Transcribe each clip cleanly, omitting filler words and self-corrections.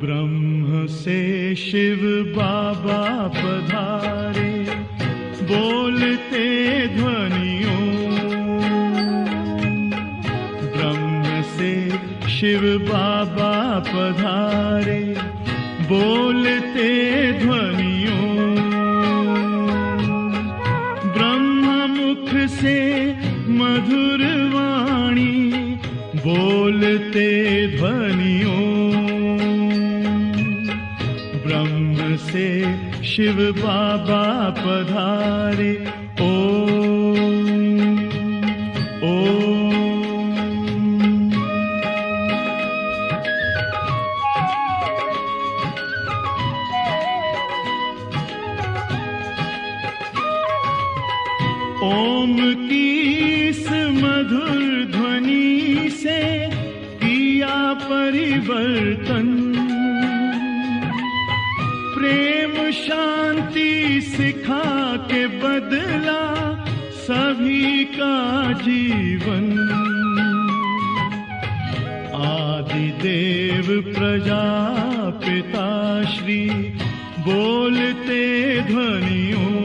ब्रह्म से शिव बाबा पधारे, बोलते ध्वनियों। ब्रह्म से शिव बाबा पधारे, बोलते ध्वनियों। ब्रह्म मुख से मधुर वाणी, बोलते ध्वनियों। ब्रह्म से शिव बाबा पधारे, ओम ओम। ओम की इस मधुर ध्वनि से किया परिवर्तन। प्रेम शांति सिखा के बदला सभी का जीवन। आदिदेव प्रजापिता श्री बोलते ध्वनियों।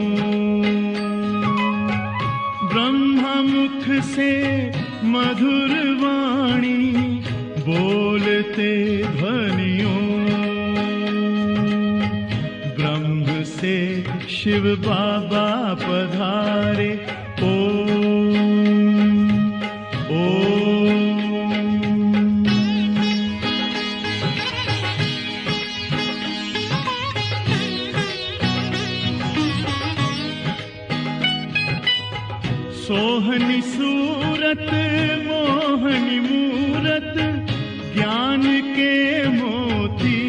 ब्रह्म मुख से मधुर वाणी, बोलते ध्वनियों। ब्रह्म से शिव बाबा पधारे, ओम ओम। सोहनी सूरत मोहनी मूरत, ज्ञान के मोती।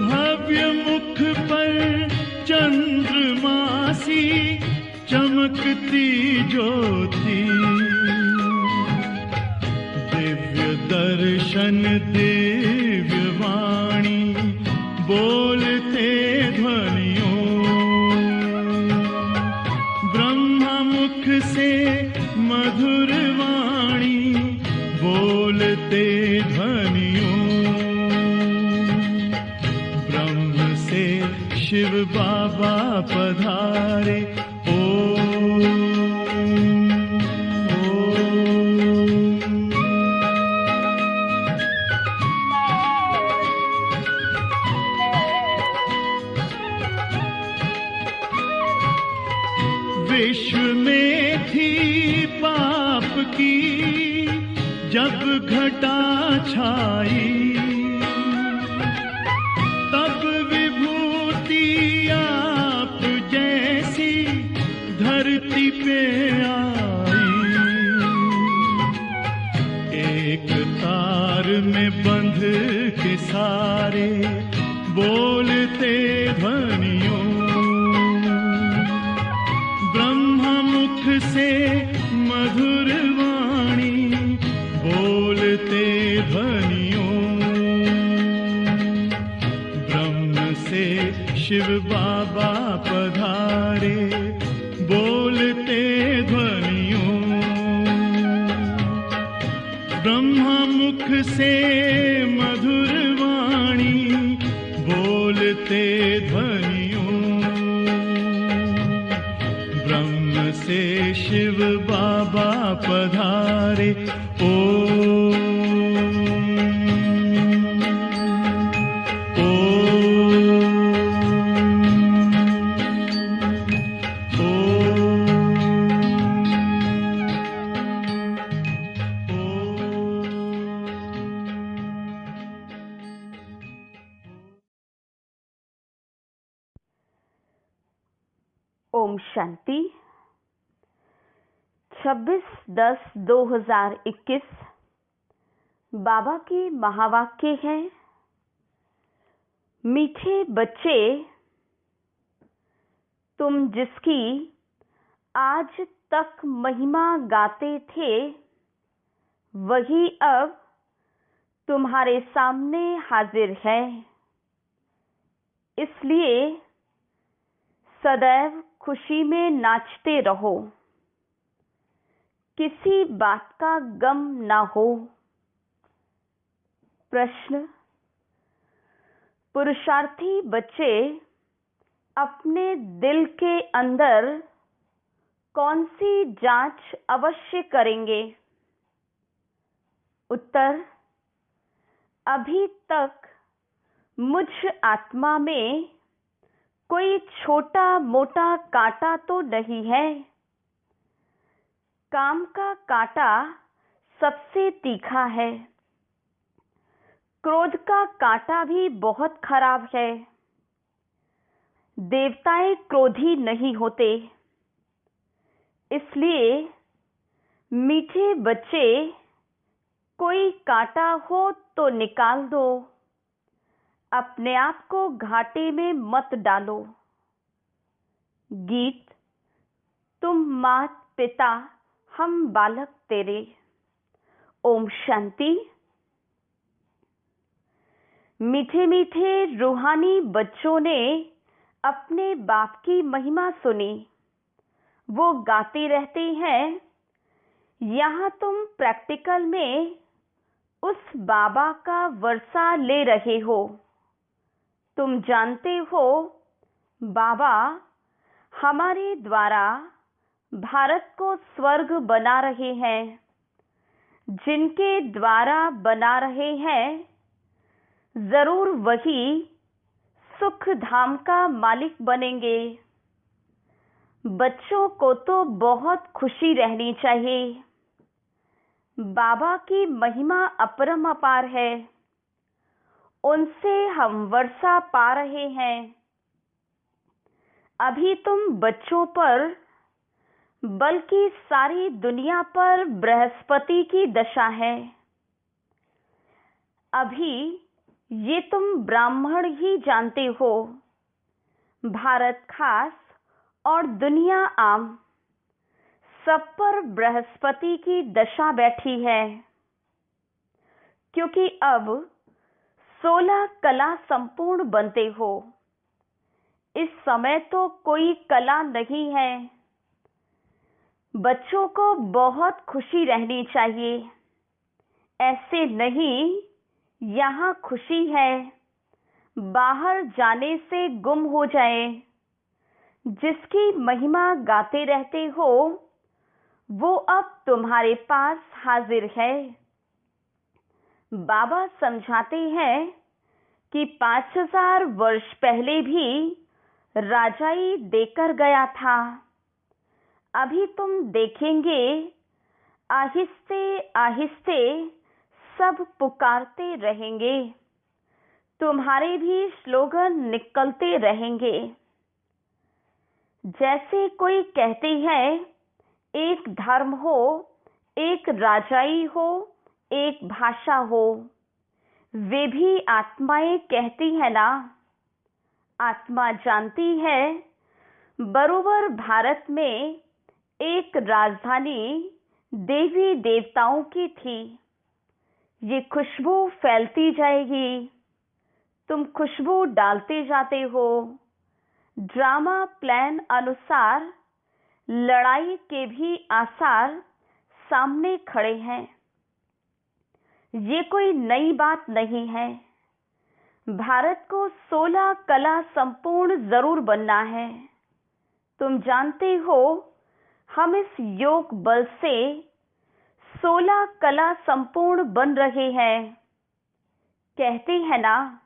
भव्य मुख पर चंद्रमासी, चमकती ज्योति। दिव्य दर्शन दिव्य वाणी, बोलते ध्वनियों। मुख से मधुर वाणी, बोलते ध्वनियों। ब्रह्म से शिव बाबा पधारे, ओम ओम। विश्व में थी पाप की जब घटा छाई, तब विभूति आप जैसी धरती पे आई। एक तार में बंध के सारे, बोलते ध्वनियों। मुख से मधुर वाणी, बोलते ध्वनियों। ब्रह्म से शिव बाबा पधारे, बोलते ध्वनियों। ब्रह्म मुख से मधुर वाणी, बोलते ध्वनियों। से शिव बाबा पधारे, ओम ओम ओम शांति। 26/10/2021 बाबा के महावाक्य हैं, मीठे बच्चे, तुम जिसकी आज तक महिमा गाते थे, वही अब तुम्हारे सामने हाजिर है। इसलिए सदैव खुशी में नाचते रहो, किसी बात का गम ना हो। प्रश्न: पुरुषार्थी बच्चे अपने दिल के अंदर कौन सी जांच अवश्य करेंगे? उत्तर: अभी तक मुझ आत्मा में कोई छोटा मोटा कांटा तो नहीं है। काम का कांटा सबसे तीखा है। क्रोध का कांटा भी बहुत खराब है। देवताएं क्रोधी नहीं होते। इसलिए मीठे बच्चे, कोई कांटा हो तो निकाल दो, अपने आप को घाटे में मत डालो। गीत: तुम मात पिता, हम बालक तेरे। ओम शांति। मीठे मीठे रूहानी बच्चों ने अपने बाप की महिमा सुनी। वो गाते रहते हैं। यहाँ तुम प्रैक्टिकल में उस बाबा का वर्षा ले रहे हो। तुम जानते हो बाबा हमारे द्वारा भारत को स्वर्ग बना रहे हैं। जिनके द्वारा बना रहे हैं, जरूर वही सुख धाम का मालिक बनेंगे। बच्चों को तो बहुत खुशी रहनी चाहिए। बाबा की महिमा अपरंपार है। उनसे हम वर्षा पा रहे हैं। अभी तुम बच्चों पर, बल्कि सारी दुनिया पर बृहस्पति की दशा है। अभी ये तुम ब्राह्मण ही जानते हो। भारत खास और दुनिया आम, सब पर बृहस्पति की दशा बैठी है। क्योंकि अब 16 कला संपूर्ण बनते हो। इस समय तो कोई कला नहीं है। बच्चों को बहुत खुशी रहनी चाहिए। ऐसे नहीं, यहाँ खुशी है, बाहर जाने से गुम हो जाए। जिसकी महिमा गाते रहते हो, वो अब तुम्हारे पास हाजिर है। बाबा समझाते हैं कि 5000 वर्ष पहले भी राजाई देकर गया था। अभी तुम देखेंगे, आहिस्ते आहिस्ते सब पुकारते रहेंगे। तुम्हारे भी स्लोगन निकलते रहेंगे। जैसे कोई कहते हैं, एक धर्म हो, एक राजाई हो, एक भाषा हो। वे भी आत्माएं कहती है ना। आत्मा जानती है, बरोबर भारत में एक राजधानी देवी देवताओं की थी। ये खुशबू फैलती जाएगी। तुम खुशबू डालते जाते हो। ड्रामा प्लान अनुसार लड़ाई के भी आसार सामने खड़े हैं। ये कोई नई बात नहीं है। भारत को 16 कला संपूर्ण जरूर बनना है। तुम जानते हो, हम इस योग बल से 16 कला संपूर्ण बन रहे हैं। कहते हैं ना,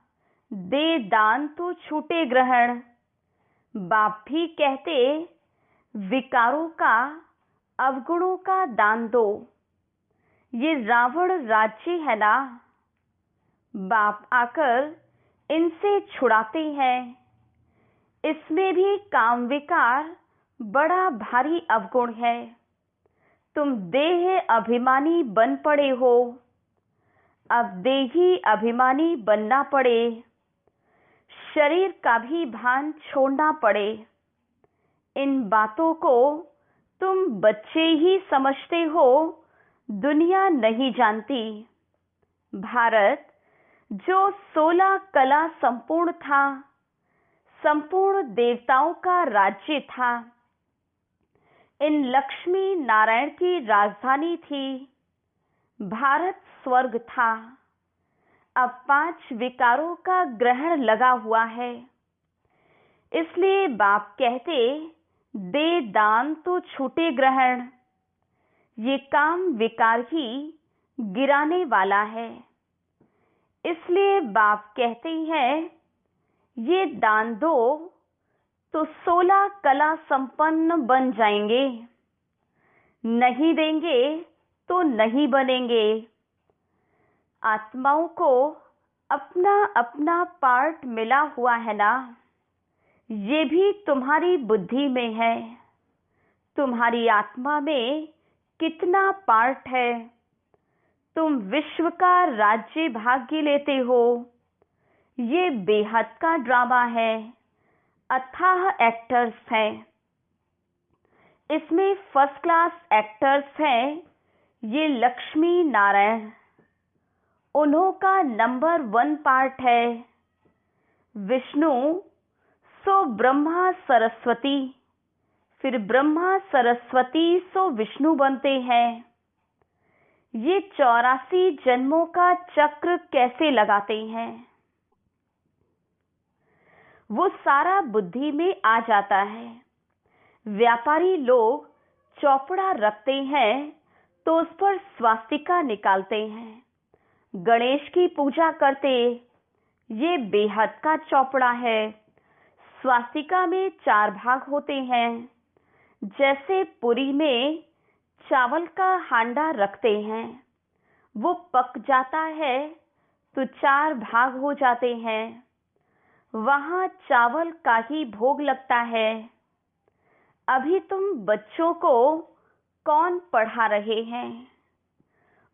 दे दान तो छूटे ग्रहण। बाप भी कहते, विकारों का, अवगुणों का दान दो। ये रावण राज्य है ना। बाप आकर इनसे छुड़ाते हैं। इसमें भी काम विकार बड़ा भारी अवगुण है। तुम देह अभिमानी बन पड़े हो। अब देही अभिमानी बनना पड़े। शरीर का भी भान छोड़ना पड़े। इन बातों को तुम बच्चे ही समझते हो, दुनिया नहीं जानती। भारत जो 16 कला संपूर्ण था, संपूर्ण देवताओं का राज्य था, इन लक्ष्मी नारायण की राजधानी थी, भारत स्वर्ग था। अब 5 विकारों का ग्रहण लगा हुआ है। इसलिए बाप कहते, दे दान तो छूटे ग्रहण। ये काम विकार ही गिराने वाला है। इसलिए बाप कहते हैं, ये दान दो तो 16 कला संपन्न बन जाएंगे, नहीं देंगे तो नहीं बनेंगे। आत्माओं को अपना अपना पार्ट मिला हुआ है ना, ये भी तुम्हारी बुद्धि में है। तुम्हारी आत्मा में कितना पार्ट है। तुम विश्व का राज्य भाग्य लेते हो। ये बेहद का ड्रामा है, अथाह एक्टर्स हैं। इसमें फर्स्ट क्लास एक्टर्स हैं ये लक्ष्मी नारायण। उन्हों का नंबर 1 पार्ट है। विष्णु सो ब्रह्मा सरस्वती, फिर ब्रह्मा सरस्वती सो विष्णु बनते हैं। ये 84 जन्मों का चक्र कैसे लगाते हैं, वो सारा बुद्धि में आ जाता है। व्यापारी लोग चौपड़ा रखते हैं तो उस पर स्वास्तिका निकालते हैं। गणेश की पूजा करते, ये बेहद का चौपड़ा है। स्वास्तिका में 4 भाग होते हैं। जैसे पुरी में चावल का हांडा रखते हैं, वो पक जाता है तो 4 भाग हो जाते हैं। वहां चावल का ही भोग लगता है। अभी तुम बच्चों को कौन पढ़ा रहे हैं?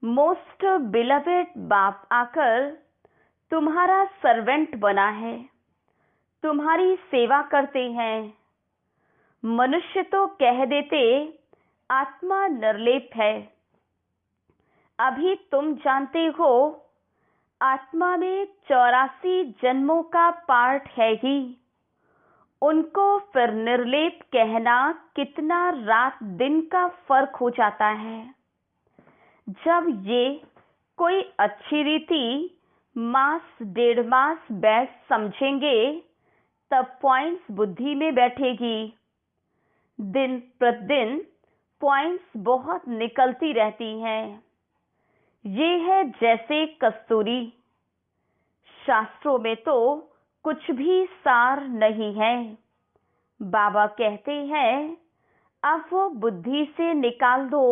मोस्ट बिलवेड बाप आकर तुम्हारा सर्वेंट बना है, तुम्हारी सेवा करते हैं। मनुष्य तो कह देते आत्मा निर्लेप है। अभी तुम जानते हो आत्मा में 84 जन्मों का पार्ट है ही। उनको फिर निर्लेप कहना कितना रात दिन का फर्क हो जाता है। जब ये कोई अच्छी रीति मास 1.5 मास बैठ समझेंगे, तब पॉइंट्स बुद्धि में बैठेगी। दिन प्रतिदिन पॉइंट्स बहुत निकलती रहती हैं। ये है जैसे कस्तूरी। शास्त्रों में तो कुछ भी सार नहीं है। बाबा कहते हैं, अब वो बुद्धि से निकाल दो।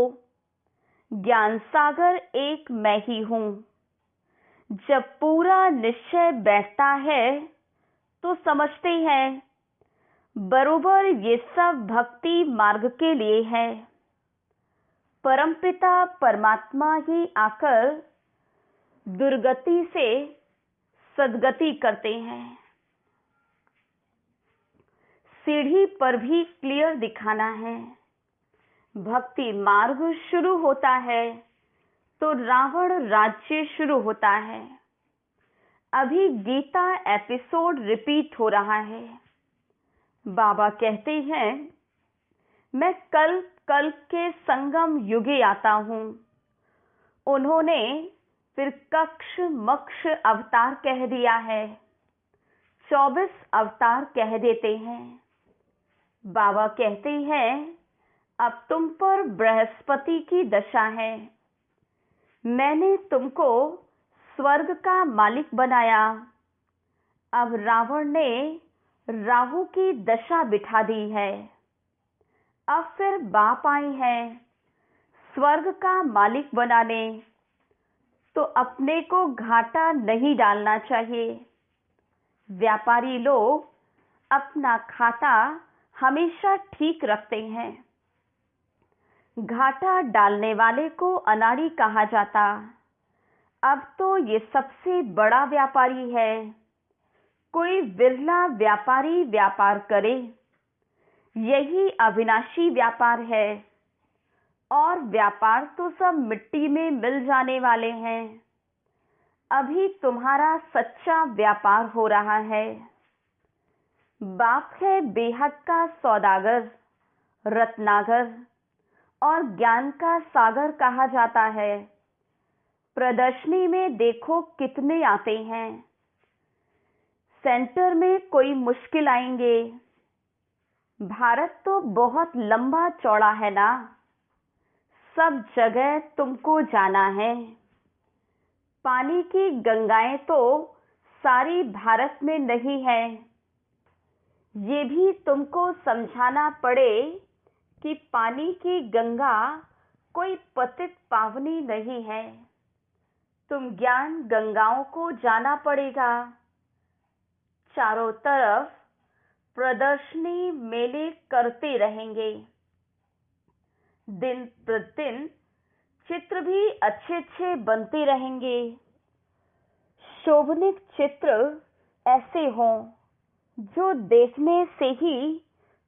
ज्ञान सागर एक मैं ही हूं। जब पूरा निश्चय बैठता है तो समझते हैं बरोबर ये सब भक्ति मार्ग के लिए है। परमपिता परमात्मा ही आकर दुर्गति से सदगति करते हैं। सीढ़ी पर भी क्लियर दिखाना है। भक्ति मार्ग शुरू होता है तो रावण राज्य शुरू होता है। अभी गीता एपिसोड रिपीट हो रहा है। बाबा कहते हैं, मैं कल्प कल्प के संगम युगे आता हूं। उन्होंने फिर कक्ष मक्ष अवतार कह दिया है। 24 अवतार कह देते हैं। बाबा कहते हैं, अब तुम पर बृहस्पति की दशा है। मैंने तुमको स्वर्ग का मालिक बनाया। अब रावण ने राहु की दशा बिठा दी है। अब फिर बाप आए हैं स्वर्ग का मालिक बनाने, तो अपने को घाटा नहीं डालना चाहिए। व्यापारी लोग अपना खाता हमेशा ठीक रखते हैं। घाटा डालने वाले को अनाड़ी कहा जाता। अब तो ये सबसे बड़ा व्यापारी है। कोई विरला व्यापारी व्यापार करे, यही अविनाशी व्यापार है। और व्यापार तो सब मिट्टी में मिल जाने वाले हैं। अभी तुम्हारा सच्चा व्यापार हो रहा है। बाप है बेहद का सौदागर, रत्नागर और ज्ञान का सागर कहा जाता है। प्रदर्शनी में देखो कितने आते हैं। सेंटर में कोई मुश्किल आएंगे। भारत तो बहुत लंबा चौड़ा है ना, सब जगह तुमको जाना है। पानी की गंगाएं तो सारी भारत में नहीं है। ये भी तुमको समझाना पड़े कि पानी की गंगा कोई पतित पावनी नहीं है। तुम ज्ञान गंगाओं को जाना पड़ेगा। चारों तरफ प्रदर्शनी मेले करते रहेंगे। दिन प्रतिदिन चित्र भी अच्छे अच्छे बनते रहेंगे। शोभनीय चित्र ऐसे हों जो देखने से ही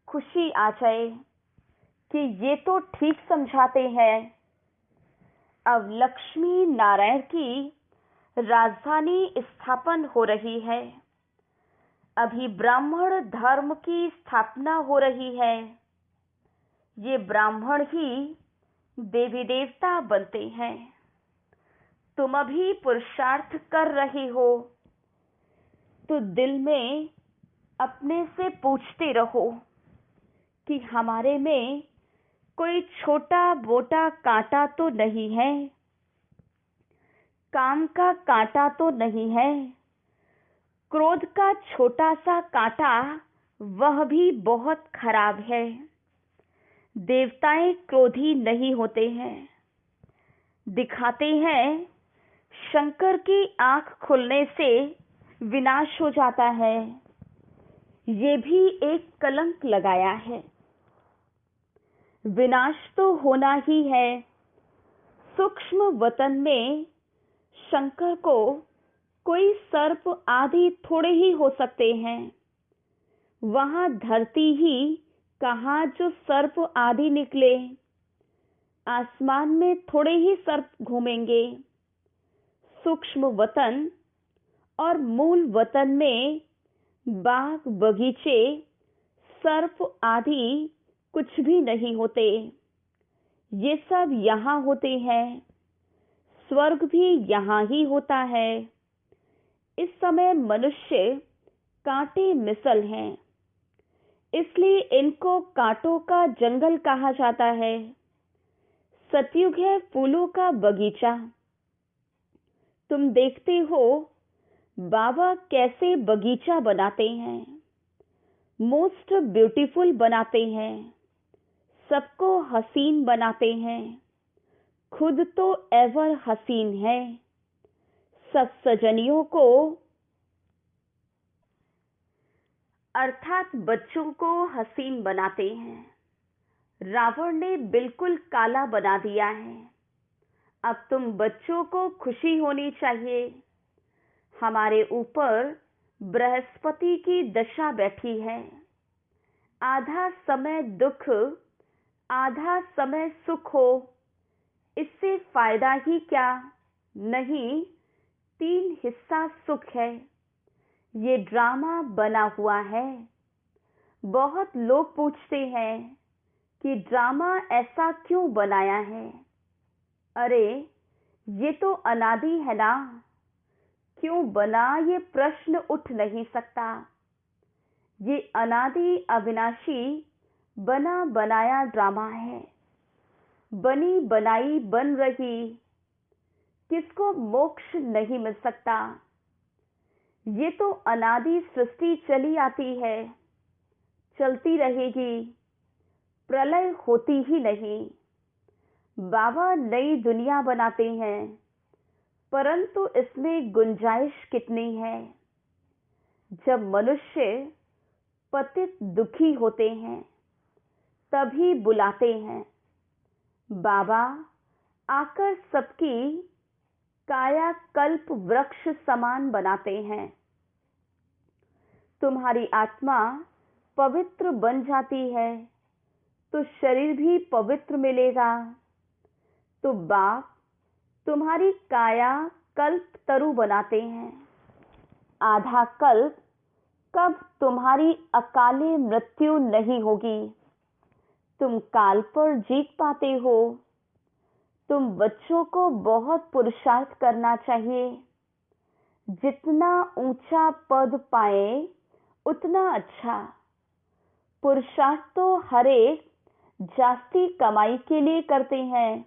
खुशी आ जाए कि ये तो ठीक समझाते हैं। अब लक्ष्मी नारायण की राजधानी स्थापन हो रही है। अभी ब्राह्मण धर्म की स्थापना हो रही है। ये ब्राह्मण ही देवी देवता बनते हैं। तुम अभी पुरुषार्थ कर रहे हो तो दिल में अपने से पूछते रहो कि हमारे में कोई छोटा मोटा कांटा तो नहीं है, काम का कांटा तो नहीं है। क्रोध का छोटा सा कांटा वह भी बहुत खराब है। देवताएं क्रोधी नहीं होते हैं। दिखाते हैं शंकर की आंख खुलने से विनाश हो जाता है। ये भी एक कलंक लगाया है। विनाश तो होना ही है। सूक्ष्म वतन में शंकर को कोई सर्प आदि थोड़े ही हो सकते हैं। वहां धरती ही कहाँ जो सर्प आदि निकले। आसमान में थोड़े ही सर्प घूमेंगे। सूक्ष्म वतन और मूल वतन में बाग बगीचे सर्प आदि कुछ भी नहीं होते। ये सब यहाँ होते हैं। स्वर्ग भी यहाँ ही होता है। इस समय मनुष्य कांटे मिसल हैं, इसलिए इनको कांटों का जंगल कहा जाता है। सतयुग है फूलों का बगीचा। तुम देखते हो बाबा कैसे बगीचा बनाते हैं, मोस्ट ब्यूटीफुल बनाते हैं, सबको हसीन बनाते हैं, खुद तो एवर हसीन है। सब सजनियों को अर्थात बच्चों को हसीन बनाते हैं। रावण ने बिल्कुल काला बना दिया है। अब तुम बच्चों को खुशी होनी चाहिए। हमारे ऊपर बृहस्पति की दशा बैठी है। आधा समय दुख, आधा समय सुख हो, इससे फायदा ही क्या? नहीं, 3 हिस्सा सुख है। ये ड्रामा बना हुआ है। बहुत लोग पूछते हैं कि ड्रामा ऐसा क्यों बनाया है? अरे ये तो अनादि है ना, क्यों बना ये प्रश्न उठ नहीं सकता। ये अनादि अविनाशी बना बनाया ड्रामा है। बनी बनाई बन रही, किसको मोक्ष नहीं मिल सकता। ये तो अनादि सृष्टि चली आती है, चलती रहेगी, प्रलय होती ही नहीं। बाबा नई दुनिया बनाते हैं, परंतु इसमें गुंजाइश कितनी है? जब मनुष्य पतित दुखी होते हैं तभी बुलाते हैं। बाबा आकर सबकी काया कल्प वृक्ष समान बनाते हैं। तुम्हारी आत्मा पवित्र बन जाती है तो शरीर भी पवित्र मिलेगा। तो बाप तुम्हारी काया कल्प तरु बनाते हैं। आधा कल्प कब तुम्हारी अकाले मृत्यु नहीं होगी। तुम काल पर जीत पाते हो। तुम बच्चों को बहुत पुरुषार्थ करना चाहिए। जितना ऊंचा पद पाए उतना अच्छा। पुरुषार्थ तो हर एक जास्ती कमाई के लिए करते हैं।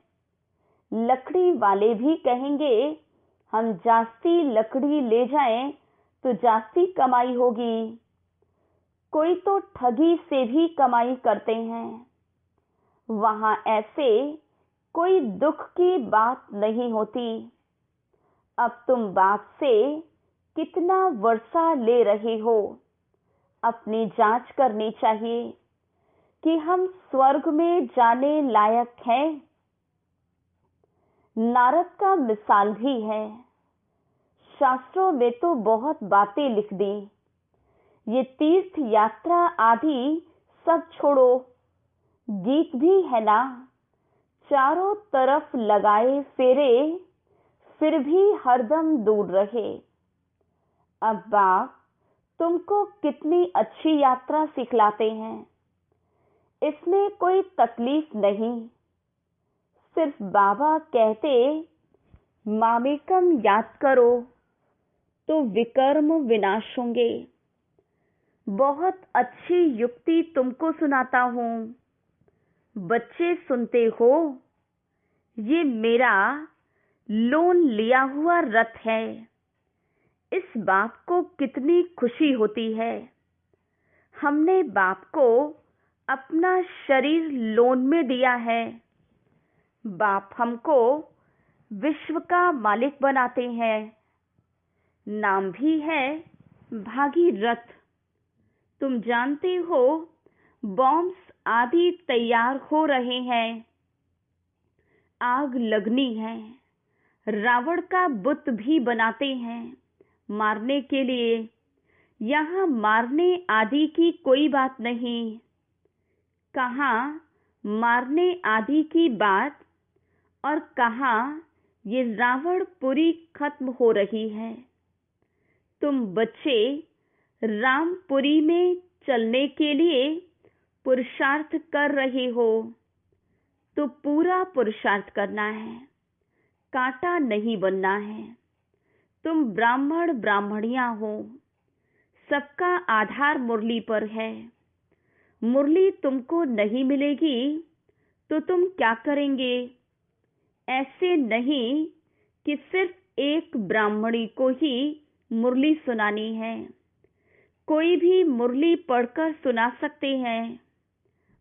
लकड़ी वाले भी कहेंगे हम जास्ती लकड़ी ले जाएं तो जास्ती कमाई होगी। कोई तो ठगी से भी कमाई करते हैं। वहां ऐसे कोई दुख की बात नहीं होती। अब तुम बाप से कितना वर्षा ले रहे हो, अपनी जांच करनी चाहिए कि हम स्वर्ग में जाने लायक हैं। नारद का मिसाल भी है। शास्त्रों में तो बहुत बातें लिख दी। ये तीर्थ यात्रा आदि सब छोड़ो। गीत भी है ना, चारों तरफ लगाए फेरे फिर भी हरदम दूर रहे। अब बाप तुमको कितनी अच्छी यात्रा सिखलाते हैं। इसमें कोई तकलीफ नहीं। सिर्फ बाबा कहते मामेकम याद करो तो विकर्म विनाश होंगे। बहुत अच्छी युक्ति तुमको सुनाता हूं। बच्चे सुनते हो। ये मेरा लोन लिया हुआ रथ है। इस बाप को कितनी खुशी होती है। हमने बाप को अपना शरीर लोन में दिया है। बाप हमको विश्व का मालिक बनाते हैं। नाम भी है भागीरथ। तुम जानते हो बॉम्ब्स आदि तैयार हो रहे हैं। आग लगनी है। रावण का बुत भी बनाते हैं मारने के लिए। यहाँ मारने आदि की कोई बात नहीं। कहाँ मारने आदि की बात और कहाँ ये रावणपुरी खत्म हो रही है। तुम बच्चे रामपुरी में चलने के लिए पुरुषार्थ कर रहे हो तो पूरा पुरुषार्थ करना है। कांटा नहीं बनना है। तुम ब्राह्मण ब्राह्मणियां हो। सबका आधार मुरली पर है। मुरली तुमको नहीं मिलेगी तो तुम क्या करेंगे। ऐसे नहीं कि सिर्फ एक ब्राह्मणी को ही मुरली सुनानी है। कोई भी मुरली पढ़कर सुना सकते हैं।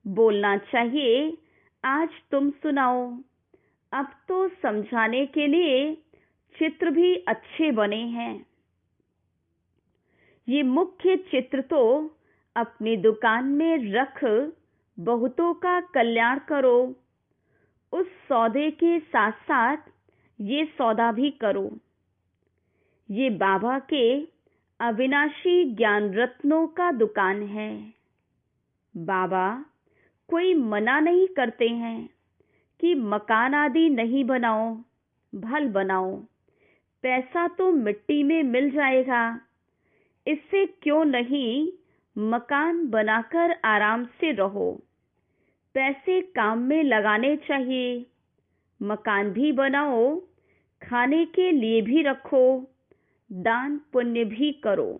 बोलना चाहिए आज तुम सुनाओ। अब तो समझाने के लिए चित्र भी अच्छे बने हैं। ये मुख्य चित्र तो अपनी दुकान में रख बहुतों का कल्याण करो। उस सौदे के साथ साथ ये सौदा भी करो। ये बाबा के अविनाशी ज्ञान रत्नों का दुकान है। बाबा कोई मना नहीं करते हैं कि मकान आदि नहीं बनाओ, भल बनाओ। पैसा तो मिट्टी में मिल जाएगा। इससे क्यों नहीं मकान बनाकर आराम से रहो। पैसे काम में लगाने चाहिए। मकान भी बनाओ, खाने के लिए भी रखो, दान पुण्य भी करो।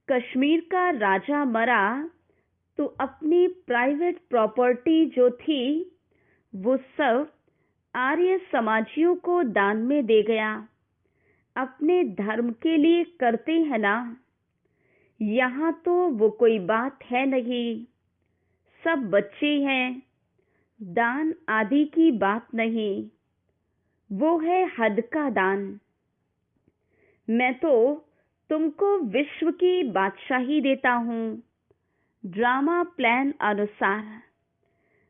कश्मीर का राजा मरा तो अपनी प्राइवेट प्रॉपर्टी जो थी वो सब आर्य समाजियों को दान में दे गया। अपने धर्म के लिए करते हैं ना। यहाँ तो वो कोई बात है नहीं। सब बच्चे हैं। दान आदि की बात नहीं। वो है हद का दान। मैं तो तुमको विश्व की बादशाही देता हूँ। ड्रामा प्लान अनुसार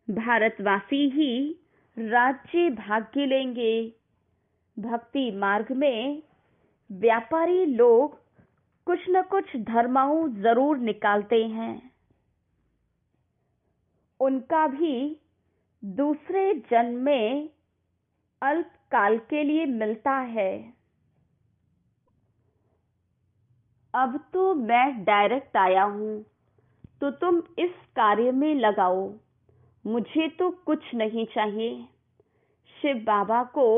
भारतवासी ही राज्य भाग्य लेंगे। भक्ति मार्ग में व्यापारी लोग कुछ न कुछ धर्माऊ जरूर निकालते हैं। उनका भी दूसरे जन्म में अल्पकाल के लिए मिलता है। अब तो मैं डायरेक्ट आया हूँ, तो तुम इस कार्य में लगाओ, मुझे तो कुछ नहीं चाहिए। शिव बाबा को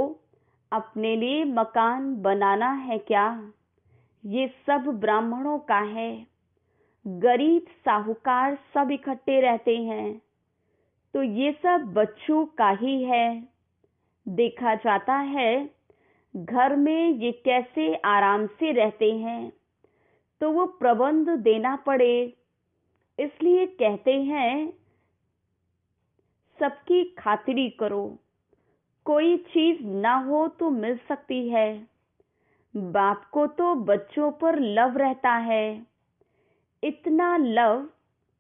अपने लिए मकान बनाना है क्या? ये सब ब्राह्मणों का है। गरीब साहूकार सब इकट्ठे रहते हैं, तो ये सब बच्चों का ही है। देखा जाता है घर में ये कैसे आराम से रहते हैं, तो वो प्रबंध देना पड़े, इसलिए कहते हैं सबकी खातिरी करो। कोई चीज ना हो तो मिल सकती है। बाप को तो बच्चों पर लव रहता है, इतना लव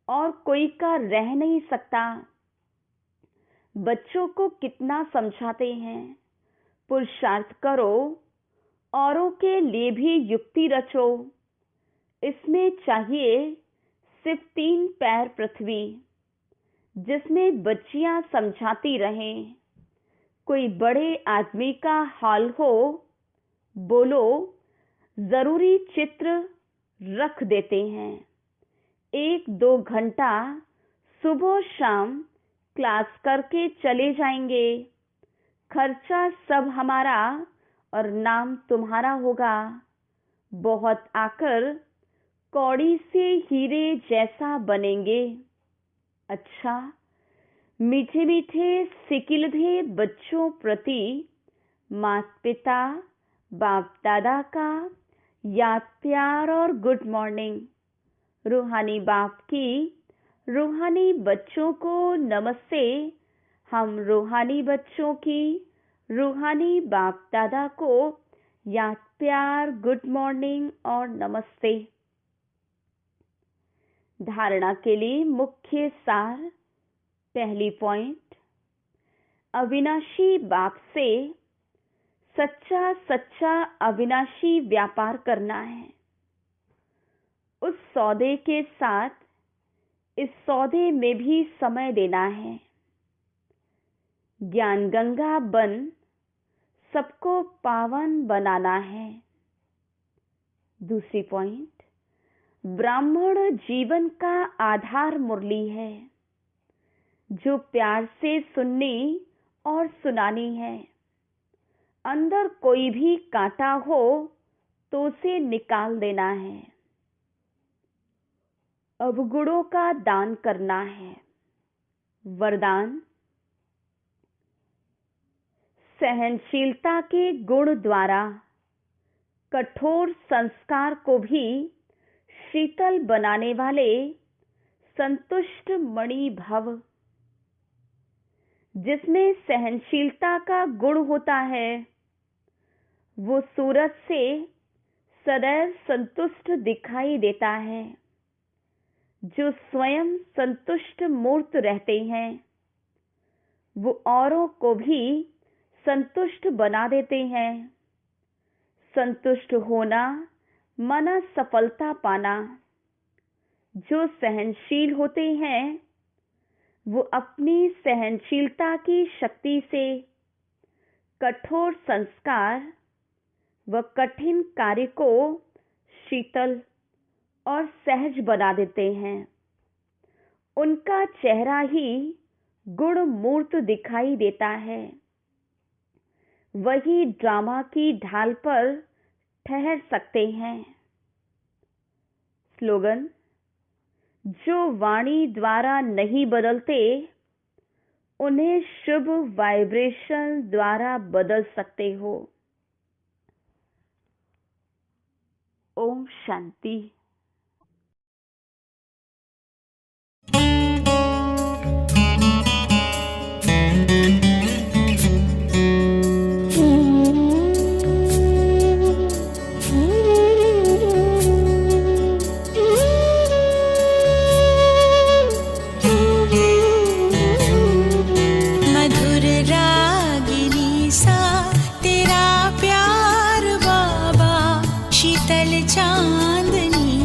और कोई का रह नहीं सकता। बच्चों को कितना समझाते हैं, पुरुषार्थ करो, औरों के लिए भी युक्ति रचो। इसमें चाहिए सिर्फ 3 पैर पृथ्वी, जिसमें बच्चियां समझाती रहें। कोई बड़े आदमी का हाल हो, बोलो, जरूरी चित्र रख देते हैं। 1-2 घंटा सुबह शाम क्लास करके चले जाएंगे। खर्चा सब हमारा और नाम तुम्हारा होगा। बहुत आकर कौड़ी से हीरे जैसा बनेंगे। अच्छा, मीठे मीठे सिकिलधे बच्चों प्रति माता पिता बाप दादा का याद प्यार और गुड मॉर्निंग। रूहानी बाप की रूहानी बच्चों को नमस्ते। हम रूहानी बच्चों की रूहानी बाप दादा को याद प्यार गुड मॉर्निंग और नमस्ते। धारणा के लिए मुख्य सार। पहली पॉइंट, अविनाशी बाप से सच्चा सच्चा अविनाशी व्यापार करना है। उस सौदे के साथ इस सौदे में भी समय देना है। ज्ञान गंगा बन सबको पावन बनाना है। दूसरी पॉइंट, ब्राह्मण जीवन का आधार मुरली है, जो प्यार से सुननी और सुनानी है। अंदर कोई भी कांटा हो तो उसे निकाल देना है। अवगुणों का दान करना है। वरदान, सहनशीलता के गुण द्वारा कठोर संस्कार को भी शीतल बनाने वाले संतुष्ट मणि भव। जिसमें सहनशीलता का गुण होता है, वो सूरज से सदैव संतुष्ट दिखाई देता है। जो स्वयं संतुष्ट मूर्त रहते हैं, वो औरों को भी संतुष्ट बना देते हैं। संतुष्ट होना माना सफलता पाना। जो सहनशील होते हैं, वो अपनी सहनशीलता की शक्ति से कठोर संस्कार व कठिन कार्य को शीतल और सहज बना देते हैं। उनका चेहरा ही गुण मूर्त दिखाई देता है। वही ड्रामा की ढाल पर ठहर सकते हैं। स्लोगन, जो वाणी द्वारा नहीं बदलते, उन्हें शुभ वाइब्रेशन द्वारा बदल सकते हो। ओम शांति। तेरा प्यार बाबा शीतल चांदनी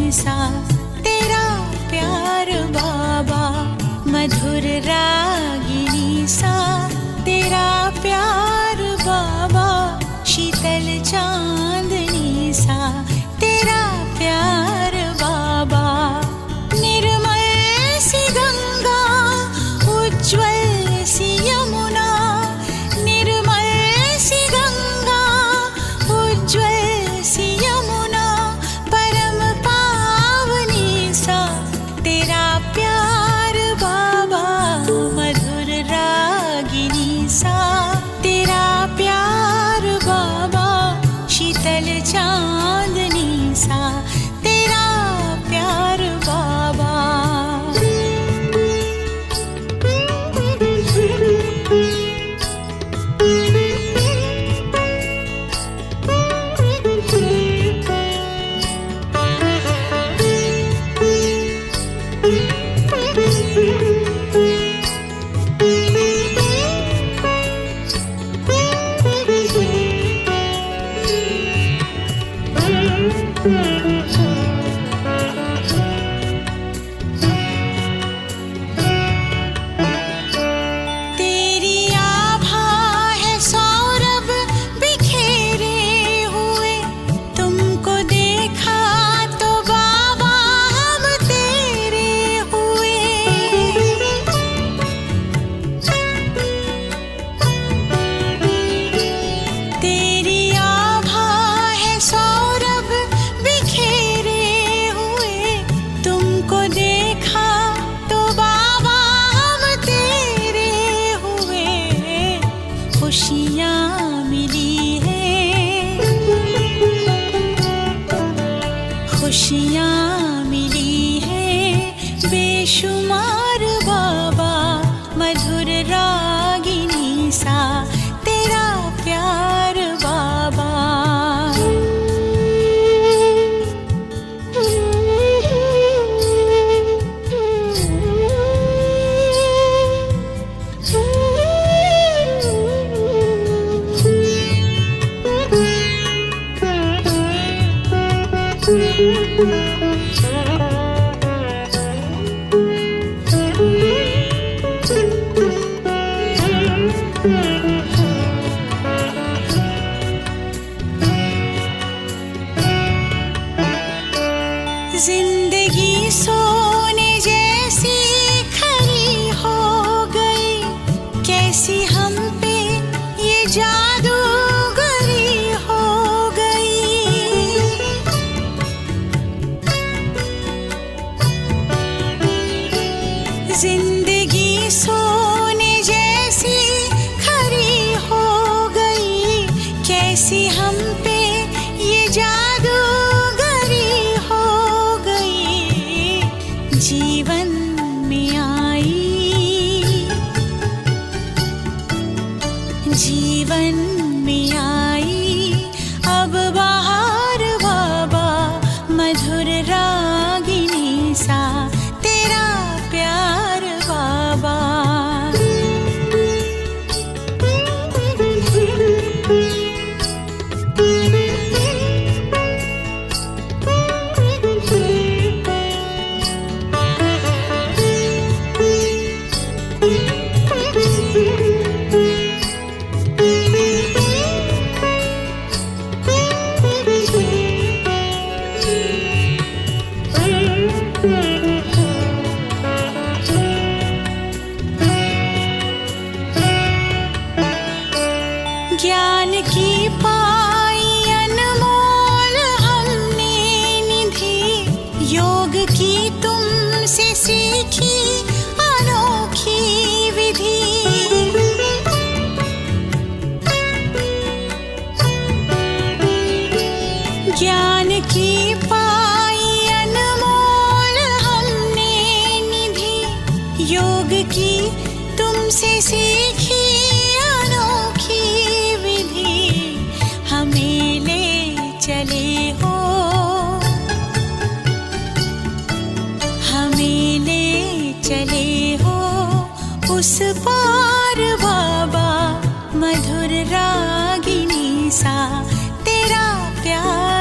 रागिनी सा तेरा प्यार बाबा। जिंदगी सोने जैसी खरी हो गई, कैसी हम पे ये जादूगरी हो गई। जिंदगी सोने जैसी खरी हो गई, कैसी हम पे ये जादूगरी हो गई। जीवन में आई, जीवन में आई अब बाहर बाबा, मधुर रागिनी सा तेरा प्यार बाबा। ज्ञान की पाई अनमोल हमने निधि, योग की तुमसे सीखी अनोखी विधि। ज्ञान की पाई अनमोल हमने निधि, योग की तुमसे सीखी अनोखी विधि। हमें ले चले हो, हमें ले चले हो उस पार बाबा, मधुर रागिनी सा तेरा प्यार